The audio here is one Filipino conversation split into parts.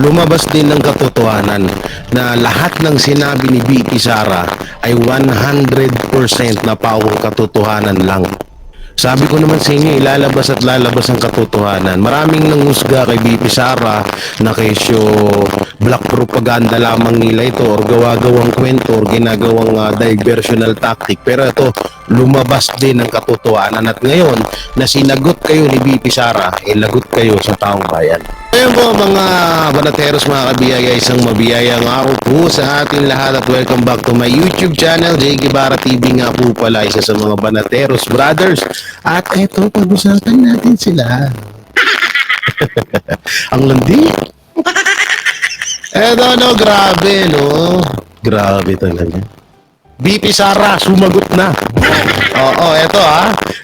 lumabas din ng katotohanan na lahat ng sinabi ni VP Sara ay 100% na pawang katotohanan lang. Sabi ko naman sa inyo, ilalabas at lalabas ang katotohanan. Maraming nanghusga kay VP Sara na kesyo black propaganda lamang nila ito or gawa-gawang kwento or ginagawang diversional tactic. Pero ito, lumabas din ang katotohanan at ngayon na sinagot kayo ni VP Sara, lagot kayo sa taong bayan. Ngayon po mga banateros, mga kabiyaya, isang mabiyayang araw po sa ating lahat at welcome back to my YouTube channel, Jay Guevara TV nga po pala, isa sa mga banateros brothers. At eto, pag-usapan natin sila. Ang landi. Eto no, grabe no. Grabe talaga. VP Sara, sumagot na. Oo, eto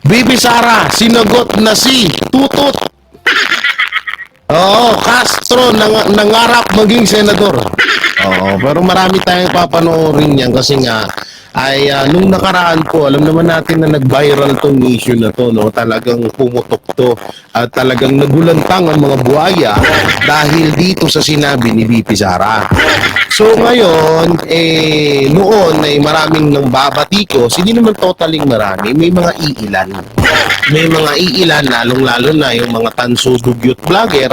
VP Sara, sinagot na si Tutut. Oo, Castro nangarap maging senador. Oo, pero marami tayong papanoorin yan kasi nga ay nung nakaraan po, alam naman natin na nag-viral tong issue na to, no? Talagang pumutok to at talagang nagulantang ang mga buhaya dahil dito sa sinabi ni VP Sara. So ngayon, noon ay maraming nang babatikos, hindi naman totaling marami, may mga iilan. May mga iilan, lalong-lalo na yung mga tanso dugyot vlogger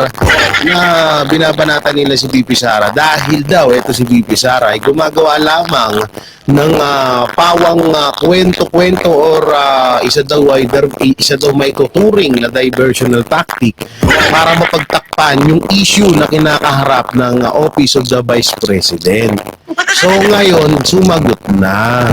na binabanatan nila si VP Sara dahil daw ito si VP Sara ay gumagawa lamang ng pawang kwento-kwento or isa daw may tuturing na diversional tactic para mapagtakpan yung issue na kinakaharap ng Office of the Vice President. So ngayon, sumagot na.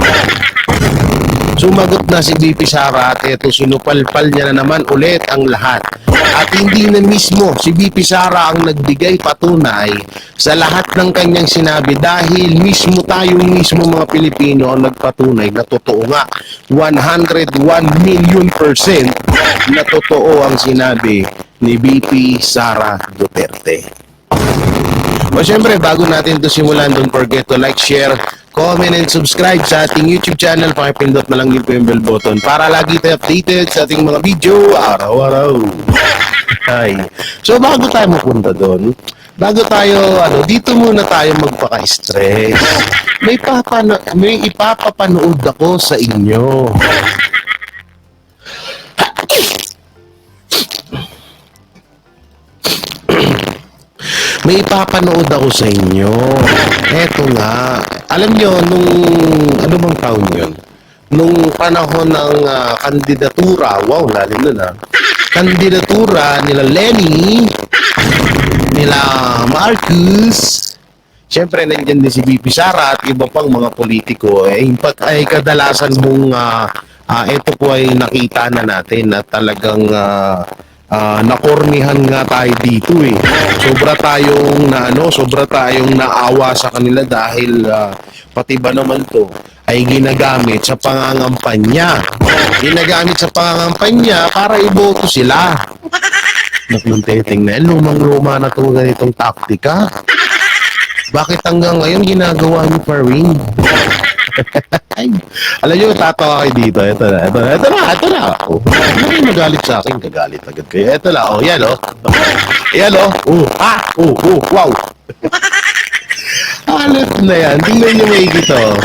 Sumagot na si VP Sara at ito, sinupalpal niya na naman ulit ang lahat. At hindi na mismo si VP Sara ang nagbigay patunay sa lahat ng kanyang sinabi dahil mismo tayong mismo mga Pilipino ang nagpatunay na totoo nga. 101 million% na totoo ang sinabi ni VP Sara Duterte. O syempre, bago natin ito simulan, don't forget to like, share, comment, and subscribe sa ating YouTube channel. Pakipindot na lang din po yung bell button para lagi tayo updated sa ating mga video araw-araw. Hi. So bago tayo mapunta doon, bago tayo, dito muna tayo magpaka-stress. May ipapapanood ako sa inyo. May ipapanood ako sa inyo. Eto nga. Alam nyo, nung ano bang taon yun? Nung panahon ng kandidatura, wow, lalim na kandidatura nila Lenny, nila Marcos, syempre nandiyan din si VP Sara at iba pang mga politiko. Ay kadalasan mong ito po ay nakita na natin at talagang nakornihan nga tayo dito sobra tayong naawa sa kanila dahil pati ba naman to ay ginagamit sa pangangampanya para iboto sila. Nakunteting na lumang-luma na itong ganitong taktika. Bakit hanggang ngayon ginagawa niyo pa rin? Alam nyo, tatawa kayo dito. Ito na. Hindi magalit sa akin, kagalit agad kayo. Ito na, yan Yan wow. Alat na yan. Tingnan nyo may ito.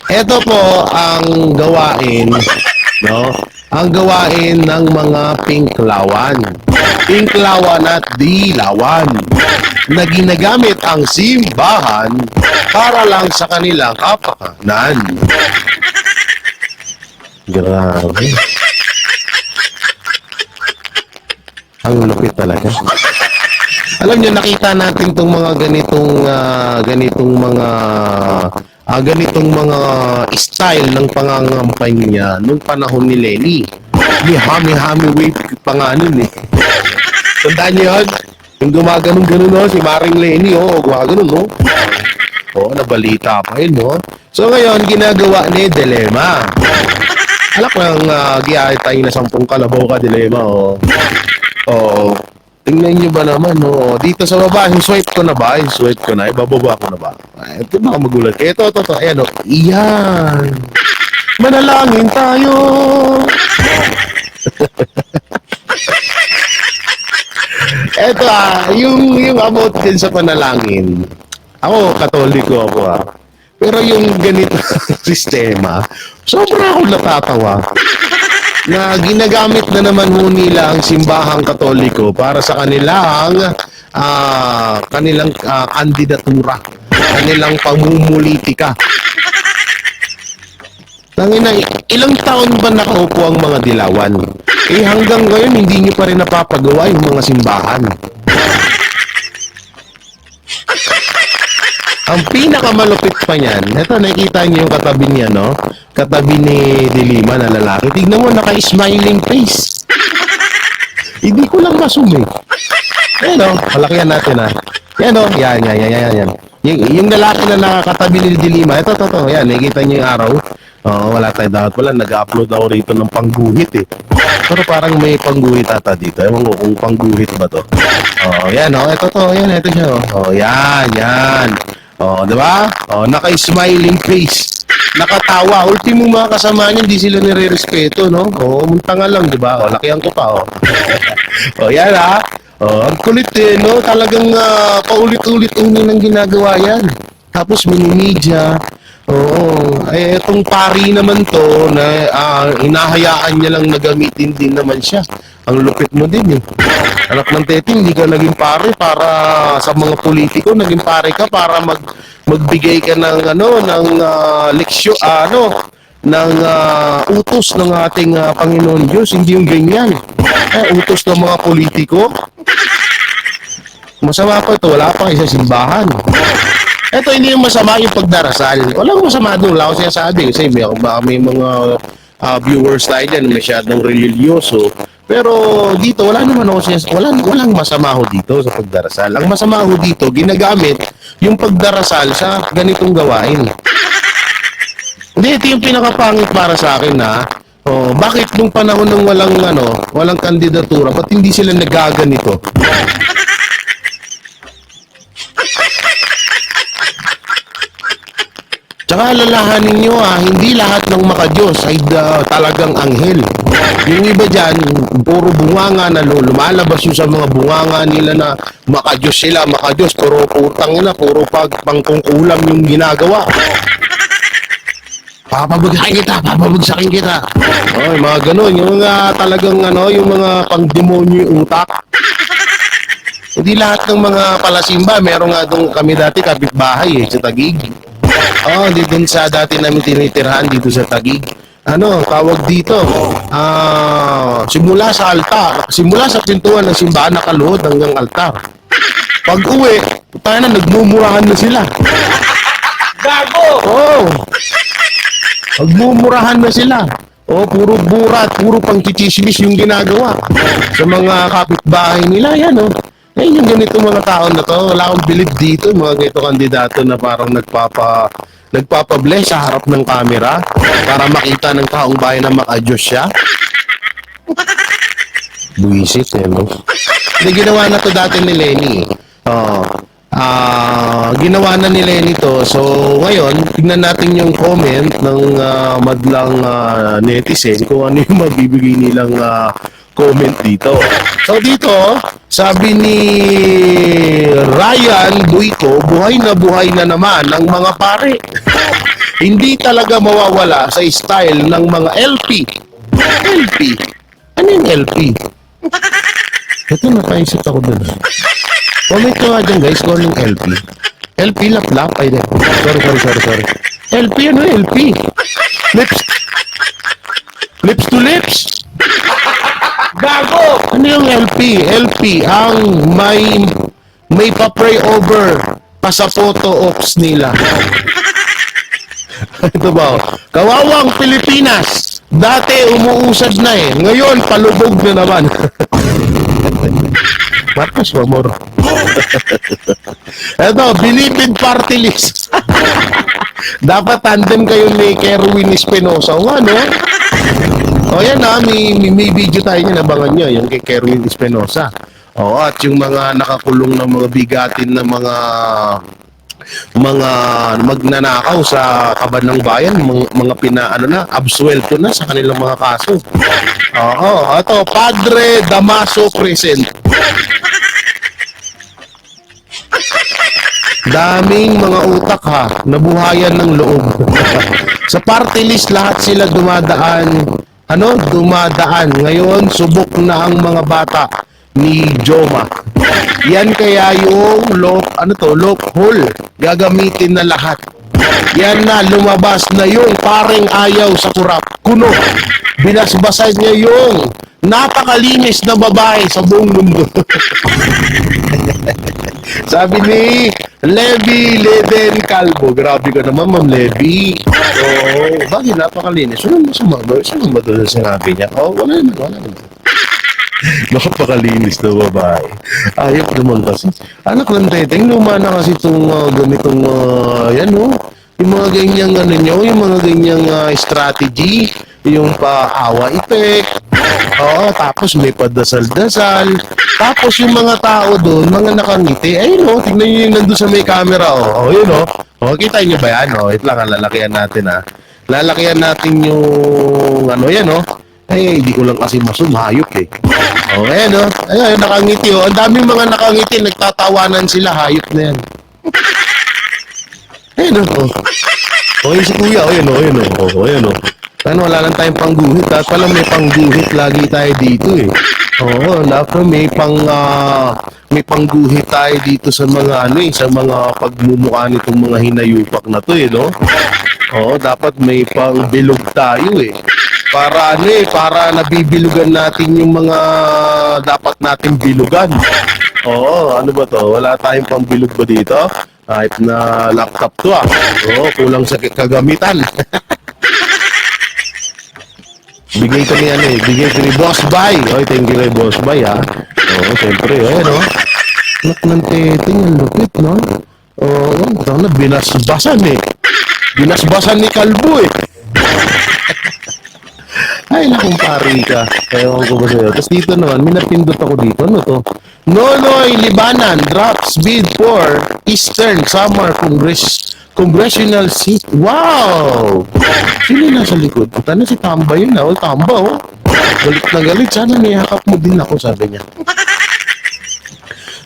Ito po ang gawain, no? Ang gawain ng mga pinklawan. Pinklawan at dilawan na ginagamit ang simbahan para lang sa kanilang kapakanan. Grabe. Ang lupit talaga. Alam niyo, nakita natin itong mga ganitong mga style ng pangangampanya nung panahon ni Lenny. Ni Hami Wave pa nga nun Tandaan niyo yun? Yung gumaganon-ganon si Maring Lenny, gumaganon, nabalita pa yun, So ngayon, ginagawa ni Dilema. Alak lang, giyahit tayo na 10 kalabaw ka, Dilema, tingnan nyo ba naman, dito sa baba, swipe ko na, ibababa ko na ba? Ito baka magulat. Ito, ayan, iyan. Manalangin tayo. Eto yung about din sa panalangin. Ako, katoliko ako Pero yung ganito sistema, sobra akong natatawa na ginagamit na naman ho nila ang simbahang katoliko para sa kanilang kandidatura, kanilang pamumulitika. Tangina, ilang taon ba nakaupo ang mga dilawan? Hanggang ngayon hindi nyo pa rin napapagawa yung mga simbahan. Ang pinakamalupit pa niyan, eto nakikita niyo yung katabi niya, no? Katabi ni Dilima na lalaki. Tignan mo, naka-smiling face. Hindi ko lang masumi. Ayan o, palakihan natin Yan o, yan. Yung lalaki na nakakatabi ni Dilima, ito, yan, nakikita niyo yung araw. Wala tayo dapat pala, nag-upload ako rito ng pangguhit Pero parang may pangguhit ata dito. Ewan ko kung pangguhit ba to. Yan ito siya yan. Di ba? Naka-smiling face. Nakatawa. Ultimo mga kasama niya, hindi sila nire-respeto, no? Munta nga lang, di ba? Lakihan ko pa, yan, ang kulit no? Talagang paulit-ulit ang nilang ginagawa yan. Tapos minimidya. Itong pari naman to na hinahayaan niya lang na gamitin din naman siya. Ang lupit mo din Anak ng tete, hindi ka naging pare para sa mga politiko, naging pare ka para magbigay ka ng leksyon ng utos ng ating Panginoon Diyos, hindi yung ganyan. Utos ng mga politiko. Masama pa ito, wala pa kayo sa simbahan. Ito hindi yung masama yung pagdarasal. Walang masama doon, wala ko sinasabi kasi may mga viewers tayo dyan masyadong religyoso. Pero dito wala naman ako walang masama ho dito sa pagdarasal. Ang masama ho dito ginamit yung pagdarasal sa ganitong gawain. Hindi, ito yung pinakapangit para sa akin bakit nung panahon ng walang kandidatura, ba't hindi sila nagaganito? Tsaka alalahanin nyo hindi lahat ng makadiyos ay talagang anghel. Yung iba dyan, puro bunganga na lumalabas yung sa mga bunganga nila na makadiyos sila, makadiyos, pero puro pangkungkulam yung ginagawa. Papabagsakin kita. Mga ganun, yung mga talagang yung mga pangdemonyo yung utak. Hindi lahat ng mga palasimba, meron nga doon kami dati kapitbahay sa Taguig. Dito sa dati namin tinitirhan dito sa Taguig. Tawag dito. Simula sa pintuan ng simbahan nakaluhod hanggang altar. Pag uwi, nagmumurahan na sila. Gago! Nagmumurahan na sila. Puro burat, puro pangchichismis yung ginagawa. Sa mga kapitbahay nila, yan yung ganito mga tao na to, wala akong believe dito, mga ganito kandidato na parang nagpapabless sa harap ng camera para makita ng taong bayan na maka-Diyos siya. Buisit, no? Hindi, ginawa na to dati ni Lenny. Ginawa na ni Lenny to. So, ngayon, tignan natin yung comment ng madlang netizen kung ano yung mabibigay nilang comment dito. So dito, sabi ni Ryan Buito, buhay na naman ang mga pare. Hindi talaga mawawala sa style ng mga LP. LP? Ano yung LP? Ito, napaisip ako dun. Comment nyo nga dyan guys kung anong LP. LP lap-lap? Ay, sorry. LP, ano LP? Lips to lips? Gago! Ano yung LP? LP, ang may pa-pray over pa sa photo ops nila. Ito ba? Kawawang Pilipinas. Dati umuusad na ngayon, palubog na naman. Marcos, mamor. Ito, believe in party list. Dapat tandem kayo ni Kerwin Espinosa. Yan may video tayo niya, nabangan nyo, yung kay Kerwin Espinosa. At yung mga nakakulong ng mga bigatin na mga magnanakaw sa kaban ng bayan, mga absuelto na sa kanilang mga kaso. Ito, Padre Damaso present. Daming mga utak ha, nabuhayan ng loob. Sa party list lahat sila dumadaan. Dumadaan. Ngayon, subok na ang mga bata ni Joma. Yan kaya yung loophole. Gagamitin na lahat. Yan na, lumabas na yung paring ayaw sa kurap. Kuno, binasbasan niya yung napakalinis na babae sa buong mundo. Sabi ni Levi Leden Calvo. Grabe ka naman, Ma'am Levi. Oo, bakit napakalinis? Ano masama ba? Sino ba doon sinabi niya? Wala naman. Napakalinis na babae. Ayok naman kasi. Anak ng teteng, luma na kasi itong ganitong, yung mga ganyang yung mga ganyang strategy, yung paawa effect. Oo, tapos may padasal-dasal. Tapos yung mga tao doon, mga nakangiti, tignan nyo yung nandun sa may camera, yun, kita nyo ba yan, wait lang, lalakihan natin, lalakihan natin yung, hindi ko lang kasi hayop, ayan, nakangiti, ang daming mga nakangiti, nagtatawanan sila, hayop na yan. Ayun, yun si kuya, ayun, wala lang tayong pangguhit, at palang may pangguhit lagi tayo dito, Oo, dapat may pangguhit tayo dito sa mga sa mga pagmumukha nitong mga hinayupak na to, no? Oo, dapat may pangbilog tayo, Para para nabibilugan natin yung mga dapat nating bilugan. Oo, ano ba to? Wala tayong pangbilog ba dito? Kahit na laptop to, Oo, kulang sa kagamitan. Bigay ko ni Boss Bay. Thank you kay Boss Bay, siyempre, Anak ng teteng, ang lupit, no? Binasbasan, Binasbasan ni Kalbo, Ay, nakong pari ka. Ewan ko ba sa'yo. Tapos dito naman, may napindot ako dito. Ano to? Nonoy Libanan drops bid for Eastern Samar Congressional seat. Wow! Sino nasa likod? Puta na si Tamba yun, Tamba, Galit na galit. Sana niyakap mo din ako, sabi niya.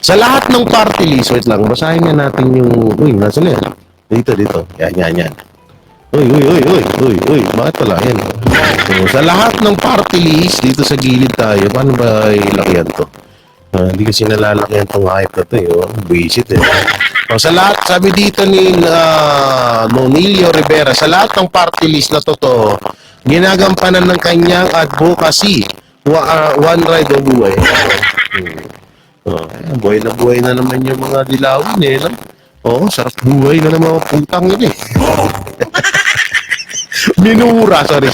Sa lahat ng party list, wait lang, basahin nga natin yung... nasa na yan? Dito. Yan. Uy. Bakit pala? Yan. So, sa lahat ng party list, dito sa gilid tayo, paano ba ilakyan to? Hindi kasi nalalakyan tong hype na to, Buisit, sa lahat, sabi dito ni Nonilio Rivera, sa lahat ng party list na totoo, ginagampanan ng kanyang advocacy, one ride o buhay. Buhay na naman yung mga dilawin, sarap buhay na naman mga putang yun, Minura, sorry.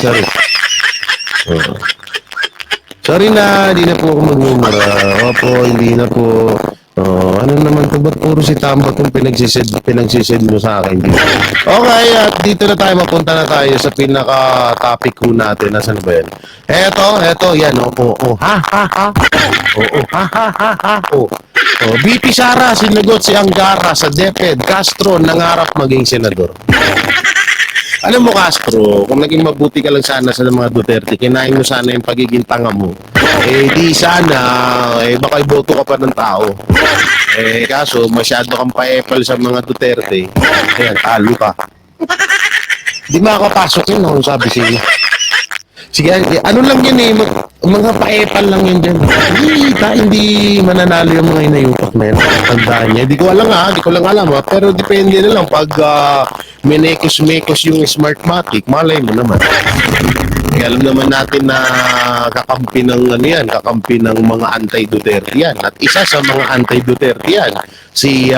Sorry na, hindi na po ako magmumura. Hindi na po. Ano naman ito? Ba't puro si Tamba itong pinagsisid mo sa akin? Okay, at dito na tayo, mapunta na tayo sa pinaka-topic ko natin. Nasaan ba yan? Eto, yan. BP Sara, sinagot si Angara sa DepEd. Castro, nangarap maging senador. Alam mo, Castro, kung naging mabuti ka lang sana sa mga Duterte, kinain mo sana yung pagiging tanga mo. Di sana, baka iboto ka pa ng tao. Kaso, masyado kang pa-epal sa mga Duterte. Ayan, talo ka. Di makakapasok yun, kung sabi siya. Sige, ano lang yan, mga pa-epal lang yan dyan. Hindi mananalo yung mga inayupak na yan. Tandaan niya. Di ko lang alam, pero depende na lang pag minekos-mekos yung Smartmatic, malay mo naman. Alam naman natin na kakampi ng mga anti-Duterte yan. At isa sa mga anti-Duterte yan, si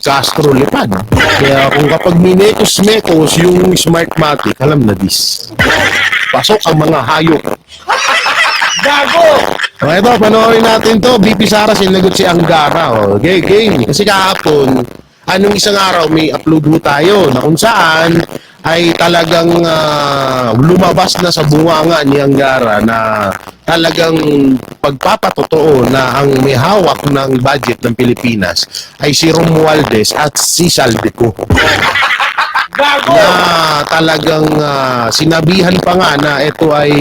Castro Lipad. Kaya kung kapag minekos-mekos yung Smartmatic, alam na this. Pasok ang mga hayop. Gago! Ito, panoorin natin to. BP Sara, sinagot si Angara. Game. Kasi kahapon, anong isang araw, may upload mo tayo na kung saan ay talagang lumabas na sa bunganga ni Angara na talagang pagpapatotoo na ang may hawak ng budget ng Pilipinas ay si Romualdez at si Saldico. na talagang sinabihan pa nga na ito ay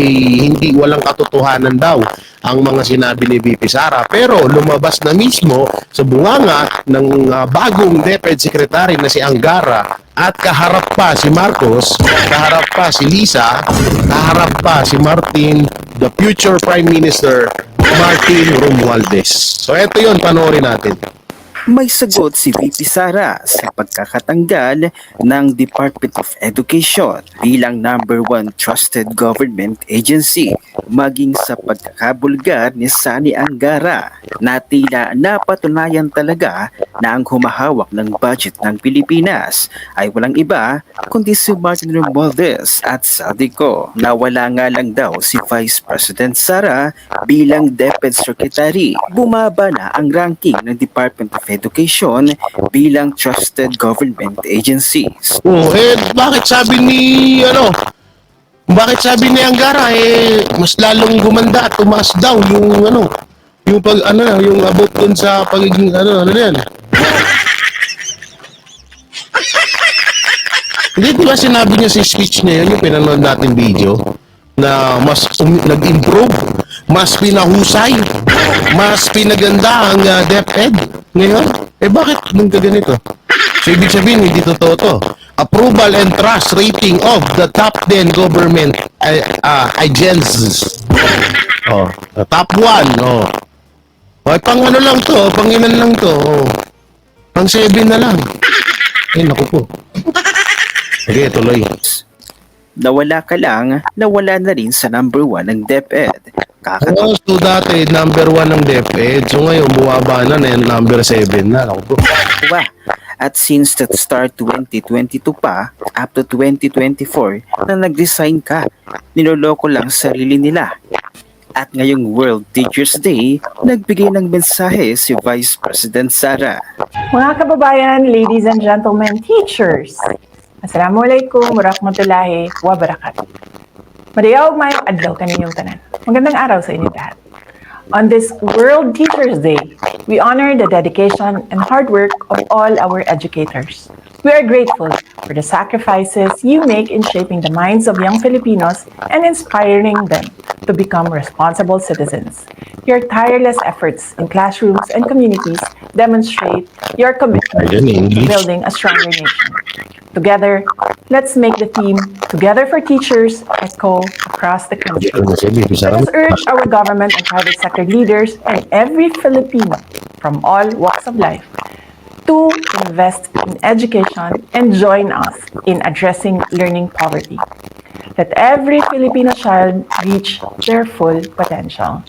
hindi walang katotohanan daw ang mga sinabi ni VP Sara, pero lumabas na mismo sa bunganga ng bagong DepEd Secretary na si Angara at kaharap pa si Marcos, kaharap pa si Lisa, kaharap pa si Martin, the future Prime Minister Martin Romualdez. So eto yun, panoorin natin. May sagot si VP Sara sa pagkakatanggal ng Department of Education bilang #1 trusted government agency, maging sa pagkakabulgar ni Sani Angara na tila napatunayan talaga na ang humahawak ng budget ng Pilipinas ay walang iba kundi si Martin Romualdez at Saldico, na wala nga lang daw si Vice President Sara bilang DepEd Secretary. Bumaba na ang ranking ng Department of Education bilang trusted government agencies. Bakit sabi ni Angara mas lalong gumanda at tumaas daw yung about dun sa pagiging ano yan. Hindi ba sinabi niya sa speech niya yun, yung pinanood natin video, na mas nag-improve, mas pinahusay, mas pinaganda ang DepEd ngayon? Bakit nung ganito? So, ibig sabihin, hindi totoo to. Approval and trust rating of the top 10 government agencies. Top 1. Pang ano lang to, pang ilan lang to. Pang 7 na lang. Naku po. Sige, tuloy. Nawala ka lang, nawala na rin sa #1 ng DepEd. So dati, #1 ng DepEd. So ngayon, buwaba na yung number 7 na. Ako po. At since that start 2022 pa, up to 2024, na nag-resign ka, niloloko lang sarili nila. At ngayong World Teachers Day, nagbigay ng mensahe si Vice President Sara. Mga kababayan, ladies and gentlemen, teachers, Assalamualaikum warahmatullahi wabarakatuh. Madayaw mayong adlaw kaninyong tanan. Magandang araw sa inyo lahat. On this World Teachers Day, we honor the dedication and hard work of all our educators. We are grateful for the sacrifices you make in shaping the minds of young Filipinos and inspiring them to become responsible citizens. Your tireless efforts in classrooms and communities demonstrate your commitment to building a stronger nation. Together, let's make the theme Together for Teachers echo across the country. Let us urge our government and private sector leaders and every Filipino from all walks of life to invest in education and join us in addressing learning poverty. Let every Filipino child reach their full potential.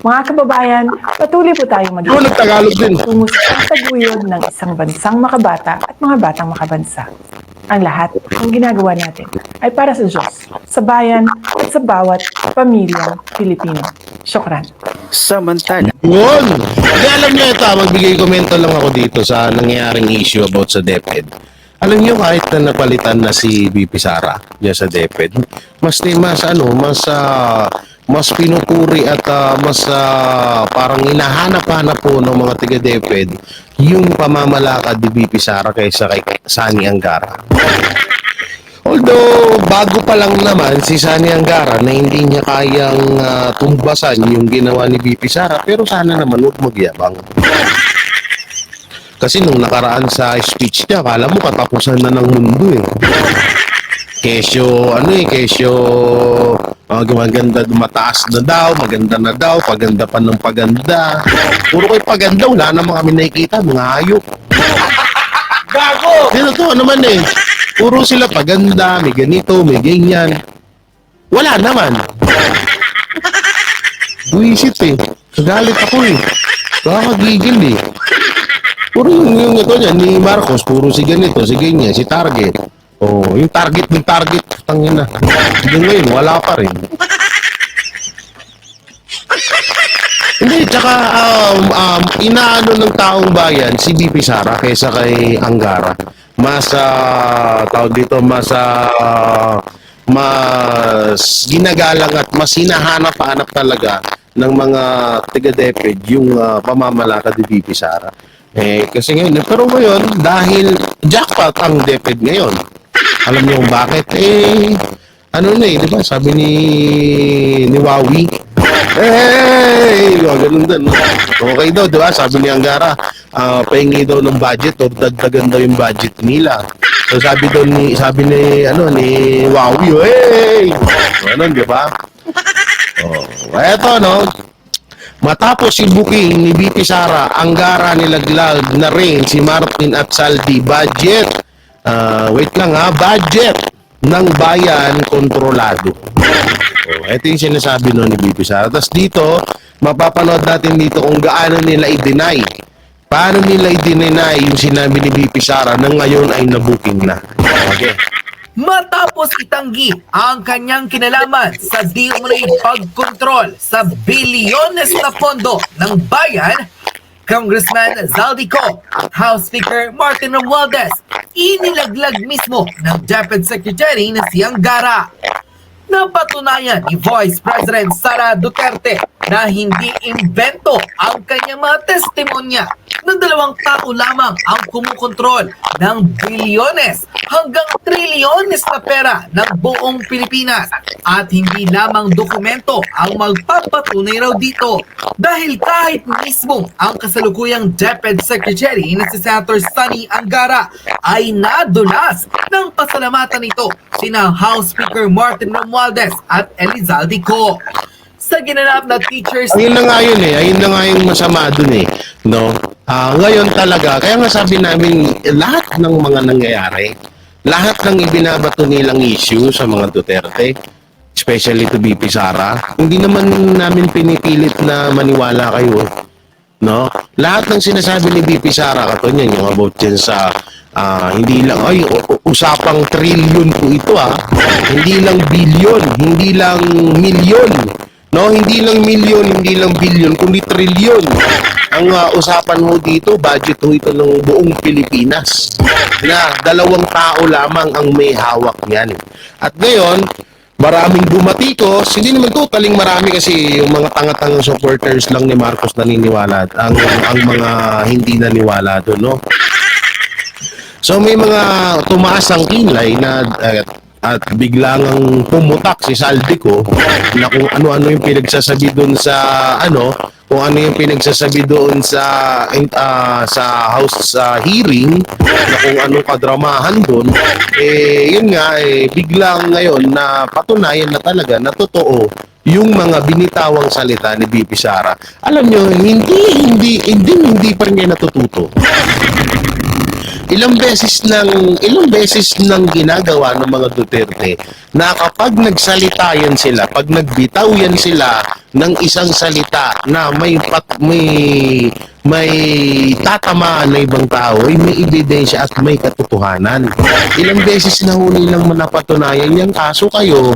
Mga kababayan, patuloy po tayong mag-iingat tungo sa pagtaguyod ng isang bansang makabata at mga batang makabansa. Ang lahat ng ginagawa natin ay para sa Diyos, sa bayan at sa bawat pamilyang Pilipino. Syukran. Samantala, Yun! Hindi, alam niyo ito, magbigay komento lang ako dito sa nangyayaring issue about sa DepEd. Alam niyo, kahit na napalitan na si VP Sara niya sa DepEd, mas pinupuri at parang hinahanap-hanap po ng mga taga-DepEd yung pamamalakad ni VP Sara kaysa kay Sani Angara. Although, bago pa lang naman si Sani Angara na hindi niya kayang tumbasan yung ginawa ni VP Sara, pero sana naman huwag magyabang. Kasi nung nakaraan sa speech niya, akala mo katapusan na ng mundo Kesyo, maganda, mataas na daw, maganda na daw, paganda pa ng paganda. Puro ko'y paganda, wala naman kami nakikita, mga hayop. Gago! Totoo naman Puro sila paganda, may ganito, may ganyan. Wala naman. Buisit Kagalit ako Kakagigil Puro yung ito niya, ni Marcos, puro si ganito, si ganyan, si Target. Yung target, tangin na. Hanggang ngayon, wala pa rin. Hindi, tsaka inaano ng taong bayan si VP Sara kaysa kay Angara. Mas ginagalang at mas hinahanap-hanap talaga ng mga taga-DepEd yung pamamalakad ni VP Sara. Kasi ngayon, pero ngayon, dahil jackpot ang DepEd ngayon, Alam niyo kung bakit? Ano na di ba? Sabi ni Wawi. Ganun din. No? Okay daw, di ba? Sabi ni Angara, pahingi daw ng budget o dagdagan daw yung budget nila. So sabi ni Wawi, ganun, di ba? Eto, no? Matapos si booking ni BP Sara, Angara nilaglag na rin si Martin at Saldi. Budget. Wait lang budget ng bayan kontrolado. Ito yung sinasabi ni BP Sara. Tapos dito, mapapanood natin dito kung gaano nila i-deny. Paano nila i-deny yung sinabi ni BP Sara na ngayon ay na-booking na. Okay. Matapos itanggi ang kanyang kinalaman sa di umano'y pagkontrol sa bilyones na pondo ng bayan, Congressman Zaldico at House Speaker Martin Romualdez inilaglag mismo ng Deputy Secretary na si Angara. Napatunayan ni Vice President Sara Duterte na hindi imbento ang kanyang mga testimonya na 2 tao lamang ang kumukontrol ng bilyones hanggang trilyones na pera ng buong Pilipinas at hindi lamang dokumento ang magpapatunay raw dito dahil kahit mismo ang kasalukuyang Deputy Secretary na si Senator Sonny Angara ay nadulas ng pasalamatan nito sina House Speaker Martin Romualdez at Elizalde Co. Sa ginanap na teachers... Ayun na nga yun ayun na nga yung masama dun no? Ngayon talaga, kaya nga sabi namin, lahat ng mga nangyayari, lahat ng ibinabato nilang issue sa mga Duterte, especially to BP Sara, hindi naman namin pinipilit na maniwala kayo, no? Lahat ng sinasabi ni BP Sara, katunyan yung about dyan sa hindi lang, usapang trillion po ito hindi lang billion, hindi lang milyon, no? Hindi lang milyon, hindi lang billion, kundi trillion. Ang usapan mo dito, budget ho ito ng buong Pilipinas na 2 tao lamang ang may hawak niyan. At ngayon, maraming bumatikos, hindi naman totaling marami kasi yung mga tanga-tangang supporters lang ni Marcos naniniwala at ang mga hindi naniwala doon, no? So may mga tumaas ang kilay na at biglang pumutak si Saldico na kung ano-ano yung pinagsasabi doon sa kung ano yung pinagsasabi doon sa house hearing na kung anong kadramahan doon yun nga biglang ngayon na patunayan na talaga na totoo yung mga binitawang salita ni BP Sara. Alam nyo, hindi pa rin kayo natututo. Ilang beses nang ginagawa ng mga Duterte na kapag nagsalita yan sila, pag nagbitaw yan sila ng isang salita na may tatamaan na ibang tao, ay may ebidensya at may katotohanan. Ilang beses na huli lang manapatunayan yung kaso kayo,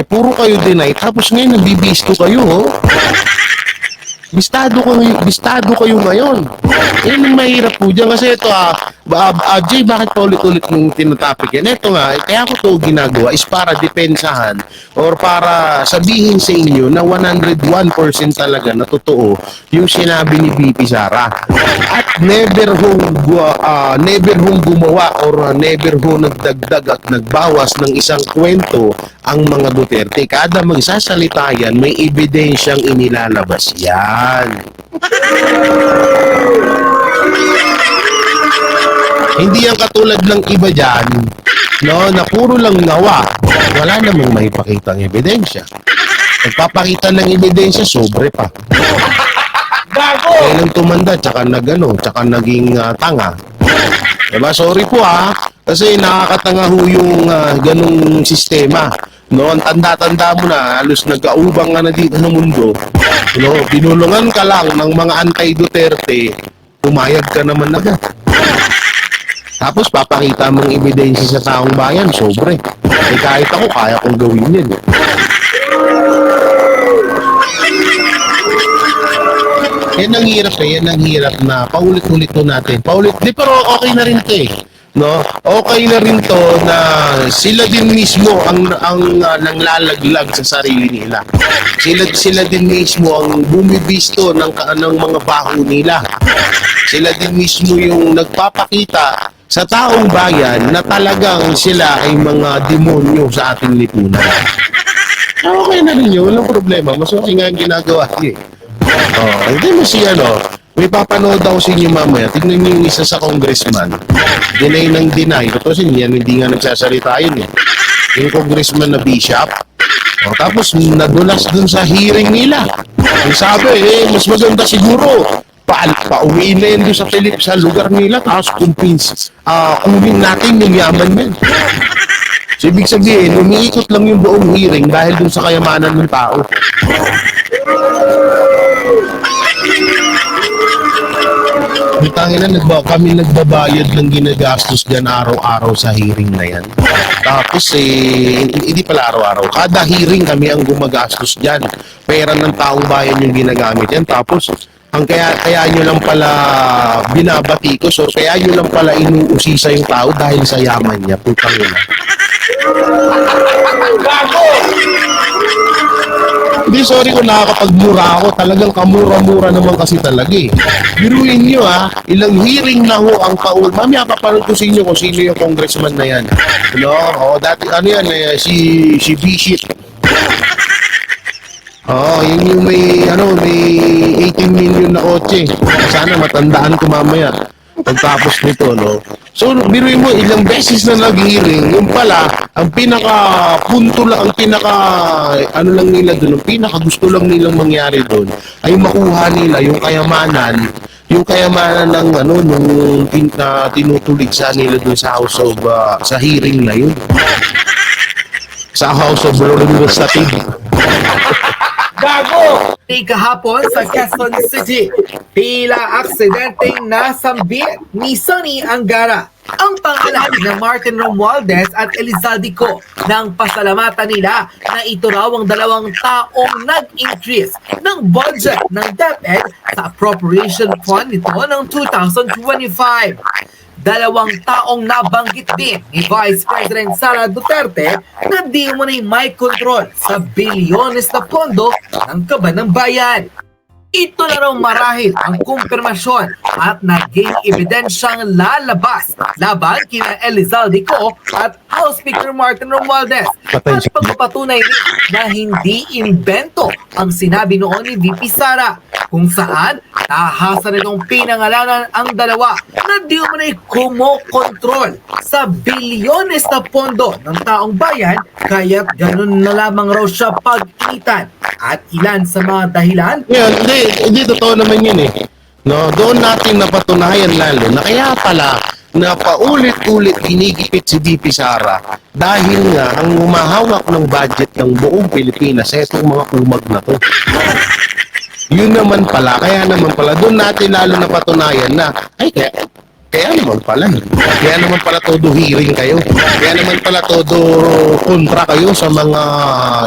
puro kayo deny, tapos ngayon nabibisto kayo, Bistado kayo ngayon. Yan ang mahirap po dyan. Kasi ito Jay, bakit paulit-ulit mong tinatopic yan? Ito nga, kaya ko ito ginagawa is para depensahan or para sabihin sa inyo na 101% talaga na totoo yung sinabi ni BP Sara. At never hong gumawa or never hong nagdagdag at nagbawas ng isang kwento ang mga Duterte. Kada magsasalita yan, may ebidensyang inilalabas yan. Hindi yan katulad ng iba dyan, no, na puro lang nawa. Wala namang maipakita ng ebidensya. Nagpapakita ng ebidensya, sobre pa. Kaya nang tumanda, tsaka naging tanga. Diba? Sorry po kasi nakakatanga ho yung ganung sistema. No, ang tanda-tanda mo na, halos nagkaubang na dito ng mundo. No, binulungan ka lang ng mga anti-Duterte, pumayag ka naman agad. Tapos papakita mong ebidensya sa taong bayan, sobre. Kahit ako, kaya kong gawin yun. Yan ang hirap na paulit-ulit to natin. Pero okay na rin ito no? Okay na rin to na sila din mismo ang nanglalaglag sa sarili nila. Sila din mismo ang bumibisto ng mga baho nila. Sila din mismo yung nagpapakita sa taong bayan na talagang sila ay mga demonyo sa ating lipunan. Okay na rin yun, walang problema. Mas okay nga ang ginagawa niya. Hindi mo siya, may papanood ako sa inyo mamaya. Tignan niyo yung isa sa congressman. Deny ng deny. Kasi hindi nga nagsasalita yun eh. Yung congressman na bishop. Tapos nadulas dun sa hearing nila. Ang sabi, mas maganda siguro pauwiin na yun doon sa lugar nila, tapos kunin natin yung yaman yan. So, ibig sabihin, umiikot lang yung buong hearing dahil doon sa kayamanan ng tao. Bitangin na, kami nagbabayad ng ginagastos dyan araw-araw sa hearing na yan. Tapos hindi pala araw-araw. Kada hearing kami ang gumagastos dyan. Pera ng taong bayan yung ginagamit yan. Tapos, ang kaya nyo lang pala binabatikos o kaya nyo lang pala inuusisa yung tao dahil sa yaman niya. Putang ina. Hindi, sorry kung nakakapagmura ako. Talagang kamura-mura naman kasi talaga eh. Biruin nyo ilang hearing na ho ang kaul. Mamaya kapanood ko sa inyo kung sino yung congressman na yan. Dati si Bishop. Yun yung may 18 million na kotse. Sana matandaan ko mamaya pagtapos nito, So, biruin mo, ilang beses na nag-hearing, yung pala, ang pinaka-punto lang, lang nila doon, ang pinaka-gusto lang nilang mangyari doon, ay makuha nila yung kayamanan ng nung tinutulig sa nila doon sa House of, sa hearing na yun. Sa House of Representatives. Kahapon sa Quezon City, tila aksidenteng nasambit ni Sonny Angara ang pangalan ng Martin Romualdez at Elizalde ng pasalamatan nila na ito raw ang dalawang taong nag-increase ng budget ng DepEd sa appropriation fund nito ng 2025. Dalawang taong nabanggit din ni Vice President Sara Duterte na di umano'y may kontrol sa bilyones na pondo ng kaban ng bayan. Ito na raw marahil ang kumpirmasyon at naging ebidensyang lalabas laban kina Elizalde at House Speaker Martin Romualdez at pagpapatunay rin na hindi imbento ang sinabi noon ni VP Sara kung saan tahasa nitong pinangalanan ang dalawa na di umano'y kumokontrol sa bilyones na pondo ng taong bayan kaya't ganun na lamang raw siya pag-initan at ilan sa mga dahilan. Hindi totoo naman yun eh. Doon natin napatunayan lalo na kaya pala na paulit-ulit ginigipit si VP Sara dahil nga ang humahawak ng budget ng buong Pilipinas ay itong mga kumag na to. Yun naman pala, kaya naman pala, doon natin lalo napatunayan na, kaya naman pala todo hearing kayo. Kaya naman pala todo kontra kayo sa mga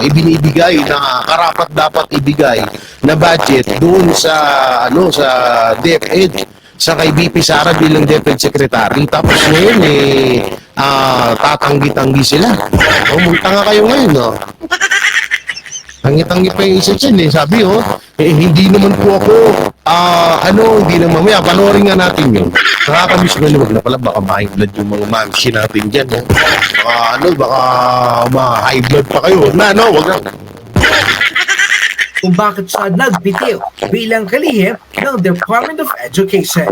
ibinibigay na karapat dapat ibigay na budget doon sa sa DepEd sa kay VP Sara bilang DepEd Secretary. Tapos ngayon tatanggi-tanggi sila. Munta nga kayo ngayon, Tangi-tangi pa yung isa dyan Sabi hindi naman po ako, hindi naman mamaya, panoorin nga natin yun. Nakakamiss ko wag na pala, baka ma-high blood yung mga mamsi natin dyan, baka ma-high blood pa kayo. Wag na. Kung bakit siya nagbitiw bilang kalihim ng Department of Education.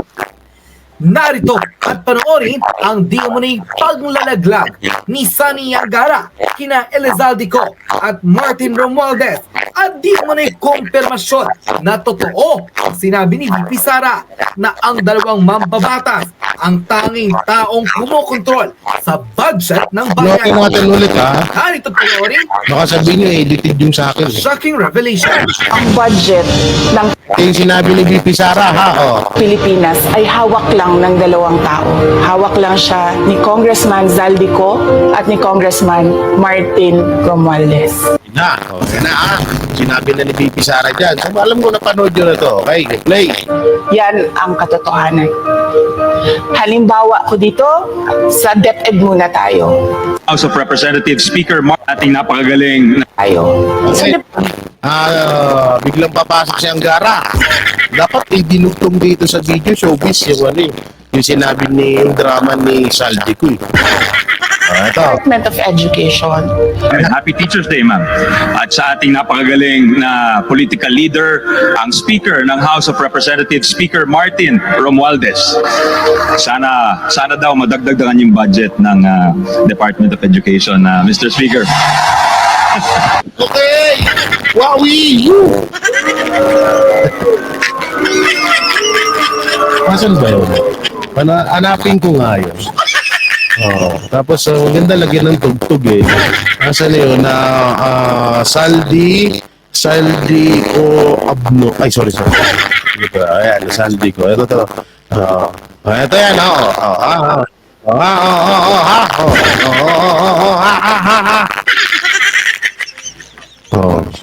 Narito at panoorin ang di umano'y paglalaglag ni Sonny Angara kina Elizalde at Martin Romualdez at di umano'y kumpirmasyon na totoo ang sinabi ni VP Sara na ang dalawang mambabatas ang tanging taong kumokontrol sa budget ng Lokin bayan. natin ulit Narito at panoorin Baka sabihin nyo edited yung sa akin. shocking revelation. Ang budget ng Yung sinabi ni VP Sara Pilipinas ay hawak lang ng dalawang tao. Hawak lang siya ni Congressman Zaldico at ni Congressman Martin Romualdez. Yan na Sinabi na ni VP Sara dyan. So, alam ko napanood nyo na to. Okay, play. Yan ang katotohanan. Halimbawa ko dito, sa DepEd muna tayo. House of Representatives Speaker Mark, ating napakagaling Sa Okay. DepEd, Biglang papasok si Angara. Dapat dinugtong dito sa video showbiz yung yung sinabi ni yung drama ni Saldico. Ito. Department of Education. Happy Teacher's Day, ma'am. At sa ating napakagaling na political leader, ang Speaker ng House of Representatives, Speaker Martin Romualdez. Sana daw madagdagan yung budget ng Department of Education, Mr. Speaker. Okay! Wowie! Asan ba yun? Hanapin ko nga yun. Oh, tapos maganda lagyan ng tugtog eh. Asan na yun? Saldi ko abno. Ay, sorry. Ito, ayan, Saldi ko. Ito to. Ito yan,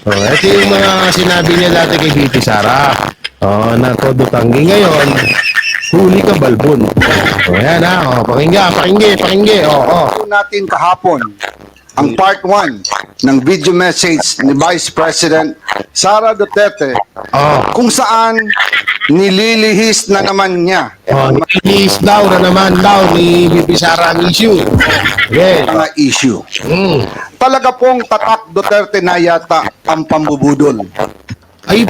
ito yung mga sinabi niya dati kay BP Sara. Na todo tanggi ngayon. Huli ka balbon. Ayan pakingge. Natin kahapon ang part 1 ng video message ni Vice President Sara Duterte kung saan nililihis na naman niya Inis daw na naman ni BP Sara ang issue. Okay. mga issue. Talaga pong tatak Duterte na yata ang pambubudol. Ay,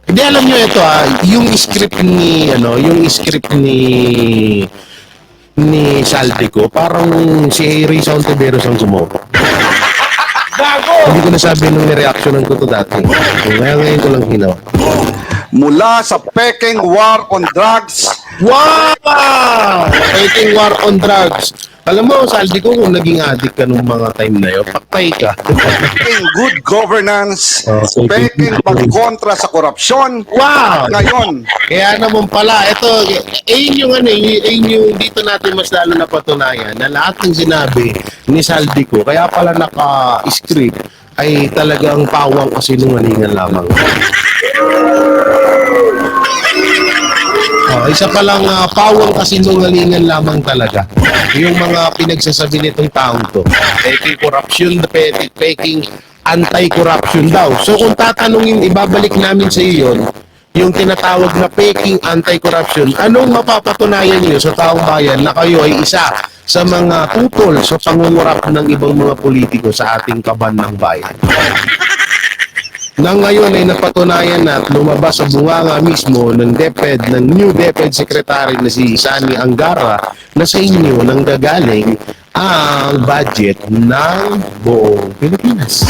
hindi alam nyo ito yung script ni Saldico, parang si Risa Ontiveros ang gumawa. Hindi ko nasabi nung reaction ko to dati. Ngayon ko lang ginawa. Mula sa Peking War on Drugs, Wow! Fighting war on drugs. Alam mo, Saldico, kung naging addict ka nung mga time na yun, patay ka. Peking good governance, Okay. Peking pagkontra sa korupsyon. Wow! Ngayon, Kaya naman pala, ito, yung dito natin mas lalo napatunayan na lahat ng sinabi ni Saldico, kaya pala naka-script, ay talagang pawang kasinungalingan lamang. Isa palang pawang kasinungalingan lamang talaga. Yung mga pinagsasabi nitong taong to. Peking corruption, peking anti-corruption daw. So kung tatanungin, ibabalik namin sa iyo yun, yung tinatawag na peking anti-corruption, anong mapapatunayan niyo sa taong bayan na kayo ay isa sa mga tutol sa pangungurap ng ibang mga politiko sa ating kaban ng bayan? Na ngayon ay napatunayan na at lumabas sa bunganga mismo ng DepEd, ng new DepEd Secretary na si Sani Angara, na sa inyo nang gagaling ang budget ng buong Pilipinas.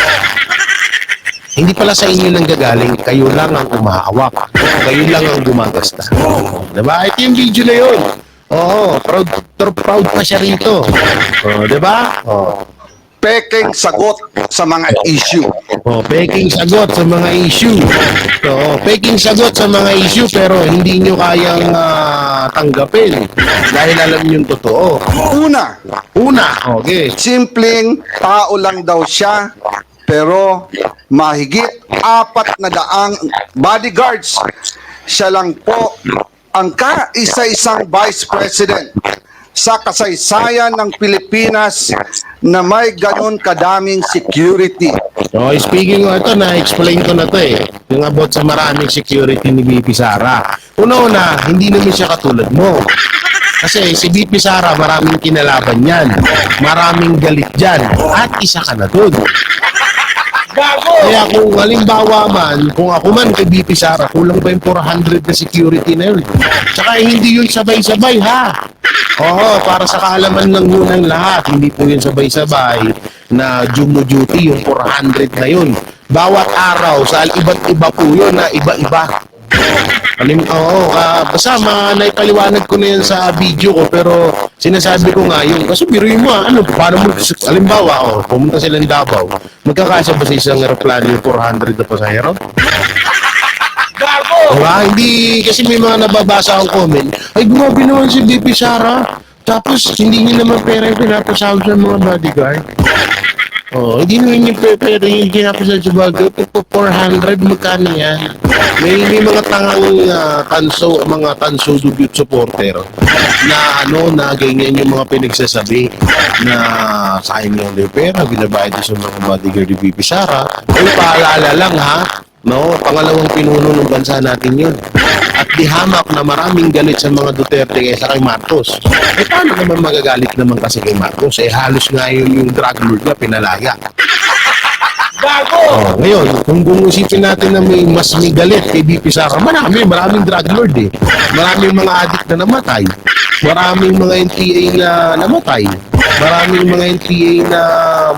Hindi pala sa inyo nang gagaling, kayo lang ang umahawak. Kayo lang ang gumagasta. Diba? Ito yung video na yun. Oo, proud pa siya rito. Diba? Peking sagot sa mga issue. Peking sagot sa mga issue. Peking sagot sa mga issue pero hindi nyo kayang tanggapin dahil alam nyo yung totoo. Una, okay. Simpleng tao lang daw siya, pero mahigit 400 bodyguards. Siya lang po ang kaisa-isang vice president sa kasaysayan ng Pilipinas na may ganun kadaming security. So, speaking of ito, na-explain ko na to yung about sa maraming security ni BP Sara. Una-una, hindi naman siya katulad mo. Kasi si BP Sara, maraming kinalaban yan. Maraming galit dyan. At isa ka na dun. Kaya kung halimbawa man, kung ako man kay BP Sara, kulang ba yung 400 na security na yun? Tsaka hindi yun sabay-sabay ha. Para sa kaalaman ng unang lahat, hindi po yun sabay-sabay na duty yung 400 na yun. Bawat araw, sa iba't iba po yun na iba-iba. Basta naipaliwanag ko na yan sa video ko, pero sinasabi ko nga yun, kasi biruin mo paano mo, halimbawa, pumunta sila ng Davao, magkakasya ba sa isang aeroplano yung 400 na pasahero? Hindi, kasi may mga nababasa akong comment, ay grabe naman si BP Sara, tapos hindi niya naman pera yung pinapasahod sa mga bodyguard. Hindi naman yung pera yung pinapasahod sa bodyguard, 400, magkano yan? May mga tangang mga tanso dugyot supporter na ganyan yung mga pinagsasabi na sayang yung pera, binabayad sa mga bodyguard ni BP Sara. Ay, paalala lang ha, No, pangalawang pinuno ng bansa natin yun. At di hamak na maraming galit sa mga Duterte kaysa kay Marcos. Eh paano naman magagalit naman kasi kay Marcos? Eh halos nga yun yung drug lord na pinalaya. Oh, ngayon, kung isipin natin na may galit kay BP Sara, maraming drug lord eh. Maraming mga addict na namatay. Maraming mga NPA na namatay. Maraming mga NPA na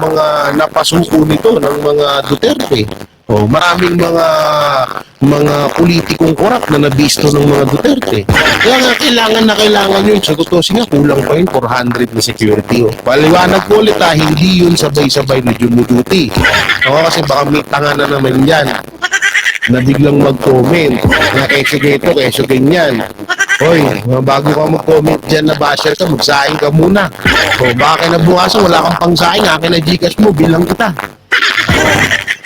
mga napasuko nito ng mga Duterte. Oh, maraming mga politikong korap na nabisto ng mga Duterte. Kaya nga kailangan yun. Sa tutusin nga, kulang pa yun, 400 na security. Oh. Paliwanag ko ulit hindi yun sabay-sabay na dumuduty. Kasi baka may tanga na naman yan na biglang mag-comment na keso ganito, keso ganyan. Hoy, bago ka mag-comment dyan na basher ka, magsaing ka muna. O baka kinabukasan, wala kang pangsaing, akin na Gcash mo, bilang kita.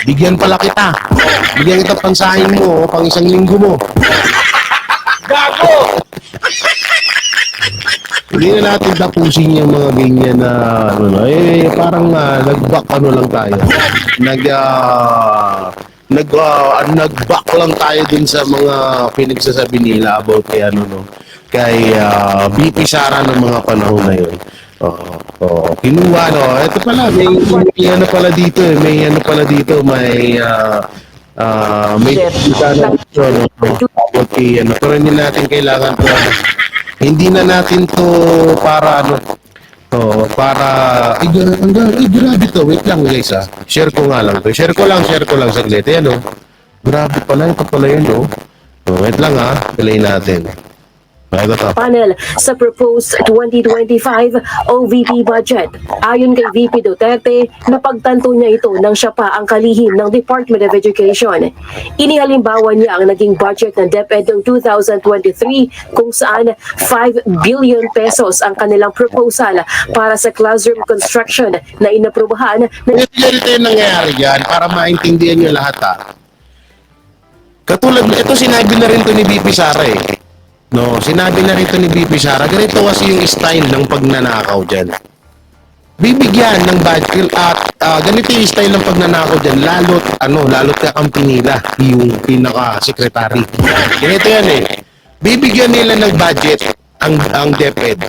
Bigyan pala kita. Bigyan kita pangsaing mo, pang isang linggo mo. Gago! Hindi na natin tapusin yung mga ganyan na parang nag-back lang tayo. Nag-back lang tayo din sa mga pinagsasabi nila about kay BP Sara ng mga panahon na yun. Kinuha ito pala may ano pala dito may pero hindi natin kailangan to hindi na natin to para grabe to. Wait lang guys share ko lang saglit grabe pala ito pala yun wait lang play natin. Panel sa proposed 2025 OVP budget. Ayon kay VP Duterte, napagtanto niya ito nang siya pa ang kalihim ng Department of Education. Inihalimbawa niya ang naging budget ng DepEd noong 2023 kung saan 5 billion pesos ang kanilang proposal para sa classroom construction na inaprubahan ng Ganito yung nangyayari dyan para maintindihan nyo lahat Katulad ito sinabi na rin to ni BP Sara sinabi na rito ni BP Sara, ganito kasi yung style ng pagnanakaw dyan. Bibigyan ng budget at ganito yung style ng pagnanakaw dyan, lalot kakampi nila, yung pinaka-secretary. Ganito yan Bibigyan nila ng budget ang DepEd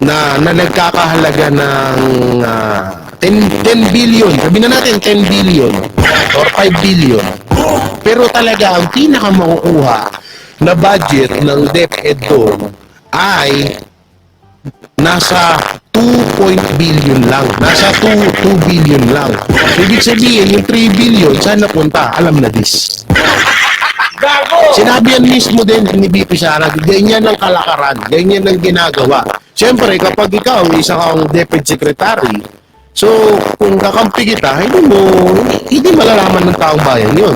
na nagkakahalaga ng 10 billion. Sabi na natin 10 billion or 5 billion. Pero talaga ang pinaka-makukuha na budget ng DepEd doon ay nasa 2 billion lang. Nasa 2 billion lang. Ibig sabihin, yung 3 billion, saan napunta? Alam na this. Sinabi yan mismo din ni BP Sara, ganyan ang kalakaran, ganyan ang ginagawa. Siyempre, kapag ikaw, isa kang DepEd secretary, so, kung kakampi kita, hindi malalaman ng taong bayan yun.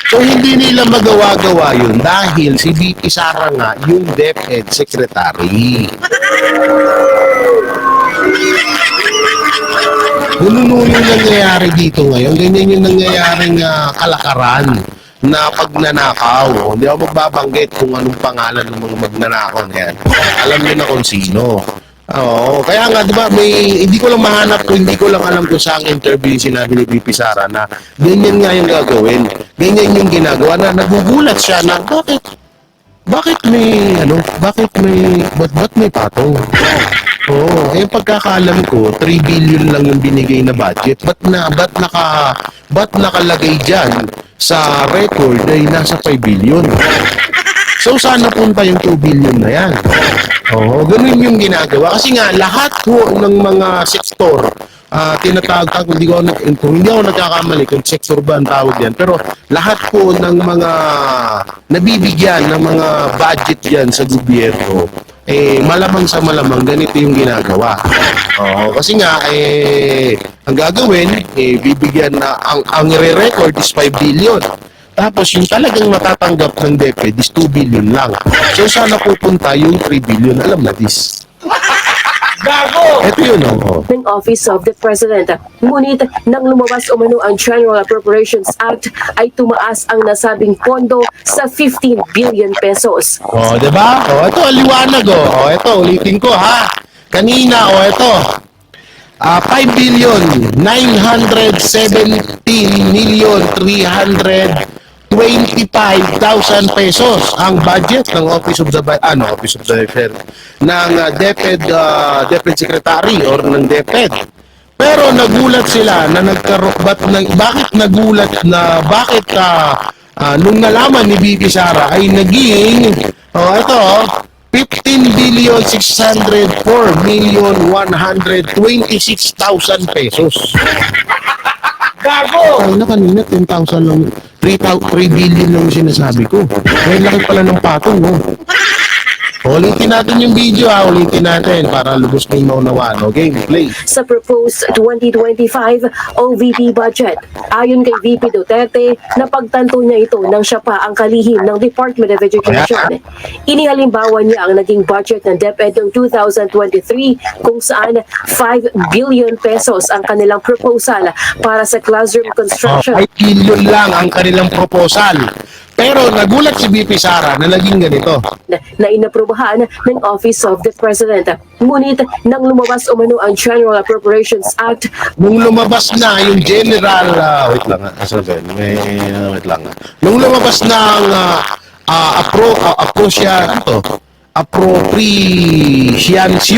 So, hindi nila magawa-gawa yun dahil si BP Sara nga yung DepEd Secretary. Ganun yung nangyayari dito ngayon. Ganyan yung nangyayaring kalakaran na pagnanakaw. Hindi ako magbabanggit kung anong pangalan ng mga magnanakaw na yan. Alam niyo na kung sino. Kaya nga, di ba, hindi ko lang mahanap hindi ko lang alam kung saan interview yung sinabi ni BP Sara na ganyan nga yung gagawin. Ganyan yung ginagawa na nagugulat siya na bakit may patong? Yung pagkakaalam ko, 3 billion lang yung binigay na budget. Ba't nakalagay dyan sa record ay nasa 5 billion? So, saan napunta yung 2 billion na yan? Ganun yung ginagawa. Kasi nga, lahat po ng mga sektor, tinatawag, kung hindi ako nagkakamali, kung sektor ba ang tawag yan, pero lahat po ng mga nabibigyan ng mga budget yan sa gobyerno, malamang sa malamang, ganito yung ginagawa. Kasi nga, ang gagawin, bibigyan na, ang re-record is 5 billion. Tapos yung talagang matatanggap ng DepEd is 2 billion lang. So sana pupunta yung 3 billion. Alam na this. Gago! Ito yun ng Office of the President. Ngunit nang lumabas umano ang General Appropriations Act ay tumaas ang nasabing pondo sa 15 billion pesos. Diba? Ito, liwanag ito, ulitin ko Kanina, ito. 5 billion 917 million 300 25,000 pesos ang budget ng Office of the ng DepEd Secretary or ng DepEd. Pero nagulat sila na bakit nung nalaman ni Bibi Sara ay naging 15,604,126,000 pesos. Gago! Ay na kanina, 10,000 lang. 3 billion lang yung sinasabi ko. May laki pala ng patong, no? Ulitin natin yung video, ulitin natin para lubos na yung maunawaan. Okay, play. Sa proposed 2025 OVP budget. Ayon kay VP Duterte, napagtanto niya ito nang siya pa ang kalihim ng Department of Education. Inihalimbawa niya ang naging budget ng DepEd noong 2023 kung saan 5 billion pesos ang kanilang proposal para sa classroom construction. 5 billion lang ang kanilang proposal. Pero nagulat si BP Sara na naging ganito. Na inaprubahan ng Office of the President. Ngunit nang lumabas umano ang General Appropriations Act, Nung lumabas na yung general, Nung lumabas na ang appropriation, Appropriations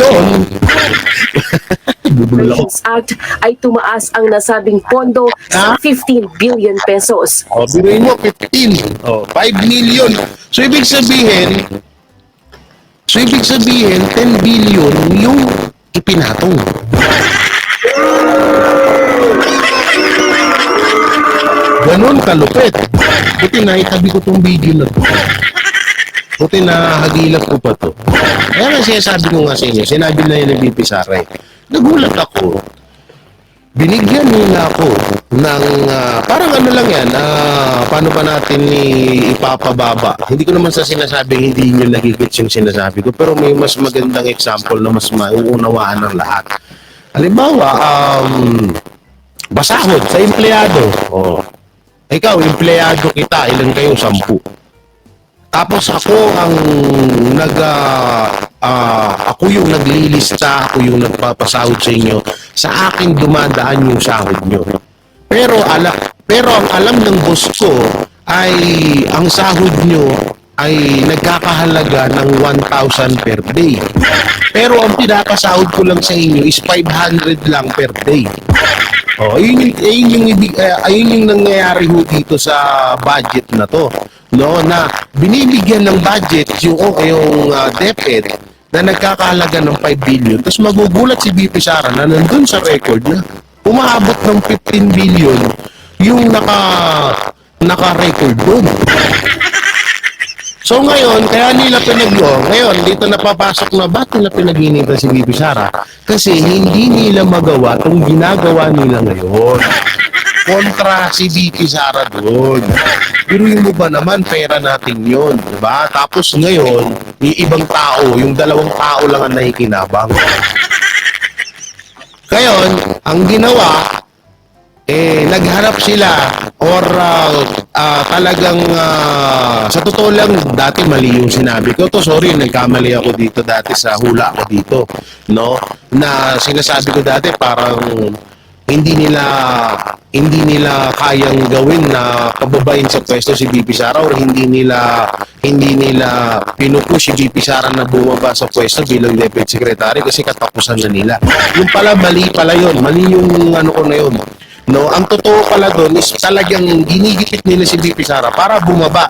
Act ay tumaas ang nasabing pondo sa 15 billion pesos. biruin mo, 15. 5 million. So, ibig sabihin, 10 billion yung ipinatong. Ganon kalupit. Buti na itabi ko tong video na to. Buti na hagilap ko pa to. Kaya nga sinasabi ko nga sa inyo, sinabi na yun ng BP Sara. Nagulat ako. Binigyan nila ako ng, parang ano lang yan, paano ba natin ipapababa. Hindi ko naman sa sinasabing hindi nyo nagigits yung sinasabi ko, pero may mas magandang example na mas mauunawaan ng lahat. Halimbawa, basahod sa empleyado. Ikaw, empleyado kita, ilan kayo? 10. Tapos ako ang ako yung naglilista, ako yung nagpapasahod sa inyo. Sa akin dumadaan yung sahod nyo. Pero ang alam ng boss ko ay ang sahod nyo ay nagkakahalaga ng 1,000 per day. Pero ang pinapasahod ko lang sa inyo is 500 lang per day. Ayun yung nangyayari ho dito sa budget na to. No, na binibigyan ng budget yung DepEd na nagkakahalaga ng 5 billion. Tapos magugulat si BP Sara na nandun sa record na umaabot ng 15 billion yung naka-record doon. So ngayon, kaya nila ngayon, dito napapasok na ba't nila pinag-initan si BP Sara? Kasi hindi nila magawa itong ginagawa nila ngayon. Kontra si BP Sara doon. Biruin mo ba naman, pera natin yun, diba? Tapos ngayon, yung ibang tao, yung 2 tao lang ang nakikinabang. Ngayon, ang ginawa, nagharap sila or talagang sa totoo lang, dati mali yung sinabi ko. Sorry, nagkamali ako dito dati sa hula ko dito. No? Na sinasabi ko dati parang hindi nila kayang gawin na pababain sa pwesto si BP Sara or hindi nila pinupush si BP Sara na bumaba sa pwesto bilang Deputy Secretary kasi katapusan na nila. Yung pala, mali pala yun. Mali yung ano ko na yun. No, ang totoo pala doon is talagang ginigipit nila si BP Sara para bumaba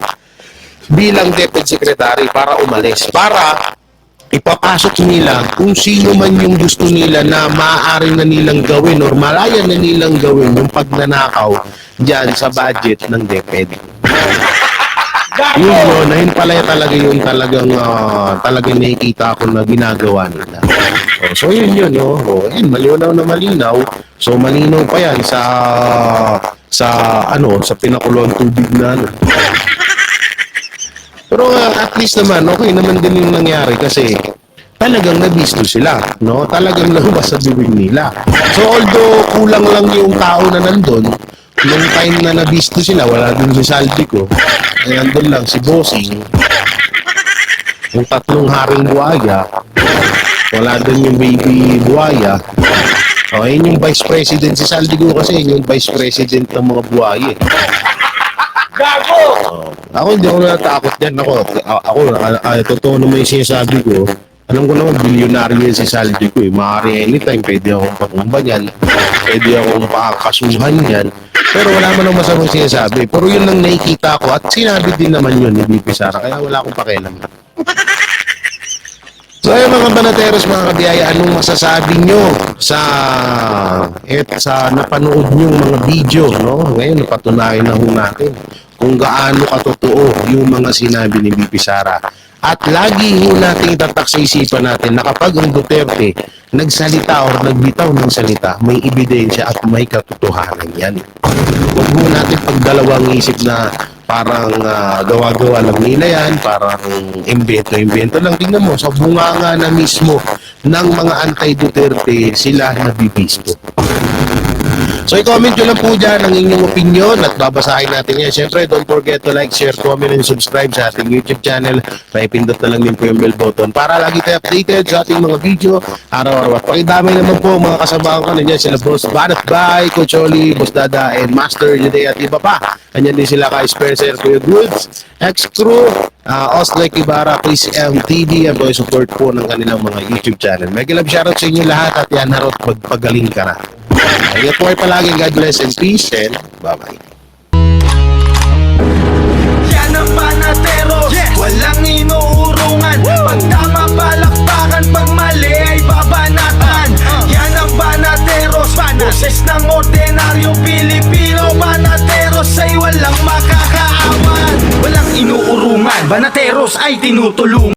bilang Deputy Secretary, para umalis. Para ipapasok nila kung sino man yung gusto nila na maaari na nilang gawin or malaya na nilang gawin yung pagnanakaw dyan sa budget ng DepEd. Yun, yun pala talaga yung talagang nakikita ko na ginagawa nila. So yun, yun, malinaw na malinaw. So malinaw pa yan sa pinakulong tubig na Pero at least naman, okay naman din yung nangyari kasi talagang nabisto sila, no? Talagang lumabas sa bibig nila. So although kulang lang yung tao na nandun, nung time na nabisto sila, wala dun si Saldico. Ay nandun lang si Bossing, yung 3 haring buhaya, wala dun yung baby buhaya. Yun yung vice president si Saldico kasi yun yung vice president ng mga buhaya. Ako hindi ako natatakot yan. Totoo naman yung sinasabi ko. Alam ko naman, bilyonaryo yan si Saldi ko eh. Maaari anytime, pwede akong patumba yan. Pwede akong pakakasuhan yan. Pero wala man ang masamang sinasabi. Pero yun lang nakikita ko at sinabi din naman yun ni BP Sara. Kaya wala akong pakialam. So ayun mga banateros, mga kabiyaya, anong masasabi nyo sa napanood nyong mga video, no? Ngayon, napatunayan na ho natin kung gaano katotoo yung mga sinabi ni BP Sara. At lagi ho natin itatak sa isipan natin na kapag ang Duterte nagsalita or nagbitaw ng salita, may ebidensya at may katotohanan yan. Huwag ho natin pagdalawang isip na parang gawa-gawa lang nila yan, parang imbento lang. Tingnan mo, sa bunganga na mismo ng mga anti-Duterte, sila nabibisto. So i-comment nyo lang po dyan ang inyong opinion at babasahin natin yan. Siyempre, don't forget to like, share, comment, and subscribe sa ating YouTube channel. Paipindot na lang din po yung bell button para lagi tayo updated sa ating mga video araw-araw. At pakidamay naman po mga kasamahan ko nandiyan sila Boss Banat Bay, Coach Oli, Boss Dada, and Master Jude at iba pa. Kanyan din sila kay Spencer, Kuya Goods, X-Crew, Oslek Ibarra, Chris MTV, at boy support po ng kanilang mga YouTube channel. Mega love shoutout sa inyo lahat at yan harot magpagaling ka na. Ingat po kayo palagi. God bless and peace and bye-bye. Yan ang banateros, walang inuurungan. Pag tama palakpakan, pag mali ay babanatan. Yan ang banateros, boses ng ordinaryong Pilipino. Banateros ay walang makakaawan. Walang inuurungan, banateros ay tinutulungan.